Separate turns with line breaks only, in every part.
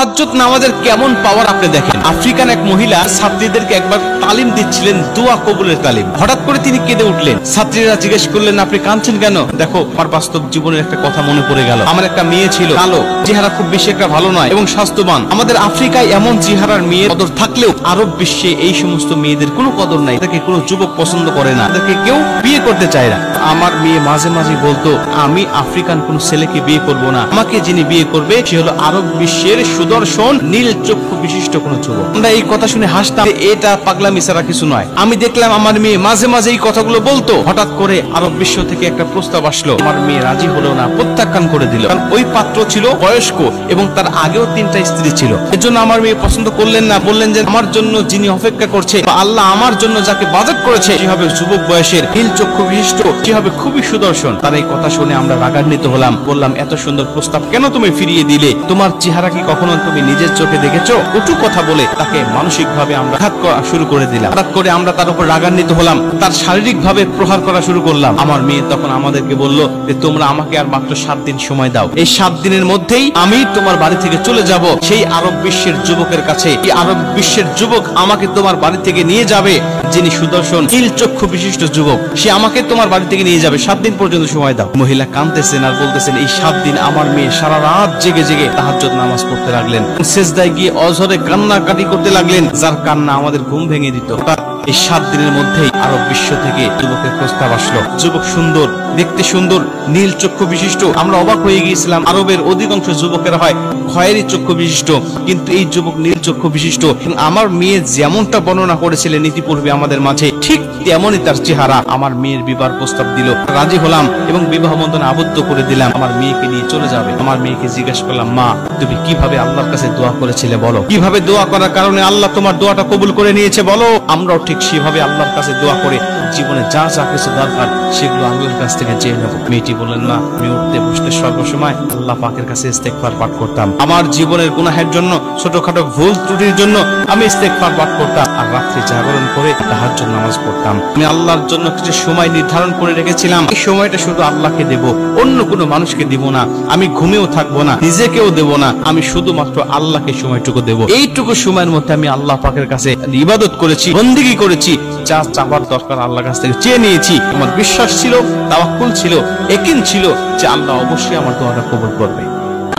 তাহাজ্জুদ নামাজের কেমন পাওয়ার আপনি দেখেন। আফ্রিকান এক মহিলা ছাত্রীদেরকে একবার তালিম দিচ্ছিলেন, দোয়া কবুলের তালিম। হঠাৎ করে তিনি কেঁদে উঠলেন। ছাত্রীরা জিজ্ঞেস করলেন, আপনি কাঁদছেন কেন? দেখো, আমার বাস্তব জীবনের একটা কথা মনে পড়ে গেল। আমার একটা মেয়ে ছিল, কালো, চেহারা খুব বেশি একটা ভালো নয় এবং স্বাস্থ্যবান। আমাদের আফ্রিকায় এমন চেহারার মেয়ের কদর থাকলেও আরব বিশ্বে এই সমস্ত মেয়েদের কোনো কদর নাই। তাকে কোনো যুবক পছন্দ করে না, তাকে কেউ বিয়ে করতে চায় না। আমার মেয়ে মাঝে মাঝে বলতো, আমি আফ্রিকান কোন ছেলেকে বিয়ে করব না, আমাকে যিনি বিয়ে করবে সে হলো আরব বিশ্বের সুদর্শন নীল চক্ষু বিশিষ্ট কোন যুবক। আমরা এই কথা শুনে হাসতাম, এটা পাগলামি ছাড়া কিছু নয়। আমি দেখলাম আমার মেয়ে মাঝে মাঝে এই কথাগুলো বলতো। হঠাৎ করে আরব বিশ্ব থেকে একটা প্রস্তাব আসলো, আমার মেয়ে রাজি হলো না, প্রত্যাখ্যান করে দিল। কারণ ওই পাত্র ছিল বয়স্ক এবং তার আগেও 3টা স্ত্রী ছিল। এজন্য আমার মেয়ে পছন্দ করলেন না। বললেন যে আমার জন্য যিনি অপেক্ষা করছে, আল্লাহ আমার জন্য যাকে বাজেট করেছে, সে হবে যুবক বয়সের, নীল চক্ষু বিশিষ্ট, সে হবে খুবই সুদর্শন। তার এই কথা শুনে আমরা রাগান্বিত হলাম। বললাম, এত সুন্দর প্রস্তাব কেন তুমি ফিরিয়ে দিলে? তোমার চেহারা কি কখনো তুমি নিজের চোখে দেখেছো? কটু কথা বলে তাকে মানসিক ভাবে আমরা আঘাত করা শুরু করে দিলাম। হঠাৎ করে আমরা তার উপর রাগান্বিত হলাম, তার শারীরিক ভাবে প্রহার করা শুরু করলাম। আমার মেয়ে তখন আমাদেরকে বলল যে তোমরা আমাকে আর মাত্র 7 দিন সময় দাও। এই 7 দিনের মধ্যেই আমি তোমার বাড়ি থেকে চলে যাব সেই আরব বিশ্বের যুবকের কাছে। এই আরব বিশ্বের যুবক আমাকে তোমার বাড়ি থেকে নিয়ে যাবে, যিনি সুদর্শন নীল চক্ষু বিশিষ্ট যুবক, সে আমাকে তোমার বাড়ি থেকে নিয়ে যাবে। 7 দিন পর্যন্ত সময় দাও। মহিলা কাঁদতেছেন আর বলতেছেন, এই 7 দিন আমার মেয়ে সারা রাত জেগে জেগে তাহাজ্জুদ নামাজ পড়তে লাগলেন, সেজদায় গিয়ে অঝরে কান্নাকাটি করতে লাগলেন, যার কান্না আমাদের ঘুম ভেঙে দিত। এই 7 দিনের মধ্যেই আরব বিশ্ব থেকে যুবকের প্রস্তাব আসলো। যুবক সুন্দর, দেখতে সুন্দর, নীল চক্ষু বিশিষ্ট। আমরা অবাক হয়ে গিয়েছিলাম। আরবের অধিকাংশ যুবকেরা হয় খয়েরি চক্ষু বিশিষ্ট, কিন্তু এই যুবক নীল চক্ষু বিশিষ্ট। আমার মেয়ে যেমনটা বর্ণনা করেছিলেন ইতিপূর্বে আমাদের মাঝে, ঠিক তেমনই তার চেহারা। আমার মেয়ের বিবাহ প্রস্তাব দিল, রাজি হলাম এবং বিবাহ বন্ধনে আবদ্ধ করে দিলাম। আমার মেয়েকে নিয়ে চলে যাবে। আমার মেয়েকে জিজ্ঞাসা করলাম, মা, তুমি কিভাবে আল্লাহর কাছে দোয়া করেছিলে বলো? কিভাবে দোয়া করার কারণে আল্লাহ তোমার দোয়াটা কবুল করে নিয়েছে বলো? আমরাও ঠিক সেভাবে আল্লাহর কাছে দোয়া করে জীবনে যা যা কিছু দরকার সেগুলো আল্লাহর কাছ থেকে চেয়ে নেব। মেয়েটি বললেন, না, আমি উঠতে বসতে সর্বসময় আল্লাহ পাকের কাছে ইস্তেগফার পাঠ করতাম। আমার জীবনের গুনাহের জন্য, ছোটখাটো ভুল ত্রুটির জন্য আমি ইস্তেগফার পাঠ করতাম আর রাত্রি জাগরণ করে তাহাজ্জুদ নামাজ পড়তাম। আমি আল্লাহর জন্য কিছু সময় নির্ধারণ করে রেখেছিলাম, এই সময়টা শুধু আল্লাহকে দেব, অন্য কোনো মানুষকে দিব না। আমি ঘুমেও থাকবো না, নিজেকেও দেব না, আমি শুধুমাত্র আল্লাহকে সময়টুকু দেব। এইটুকু সময়ের মধ্যে আমি আল্লাহ পাকের কাছে ইবাদত করেছি, বন্দেগী করেছি, যা চাবার দরকার আল্লাহর কাছ থেকে চেয়ে নিয়েছি। আমার বিশ্বাস ছিল, তাওয়াক্কুল ছিল, ইয়াকিন ছিল যে আল্লাহ অবশ্যই আমার দোয়াটা কবুল করবে।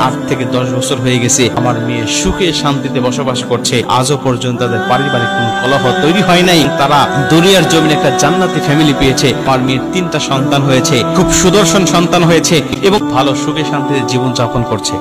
8 থেকে 10 বছর হয়ে গেছে। আমার মেয়ে সুখে শান্তিতে বসবাস করছে। আজও পর্যন্ত তাদের পারিবারিক কোনো কলহ তৈরি হয় নাই। তারা দুনিয়ার জমিনে একটা জান্নাতি ফ্যামিলি পেয়েছে। আমার মেয়ের 3টা সন্তান হয়েছে, খুব সুদর্শন সন্তান হয়েছে এবং ভালো সুখে শান্তিতে জীবন যাপন করছে।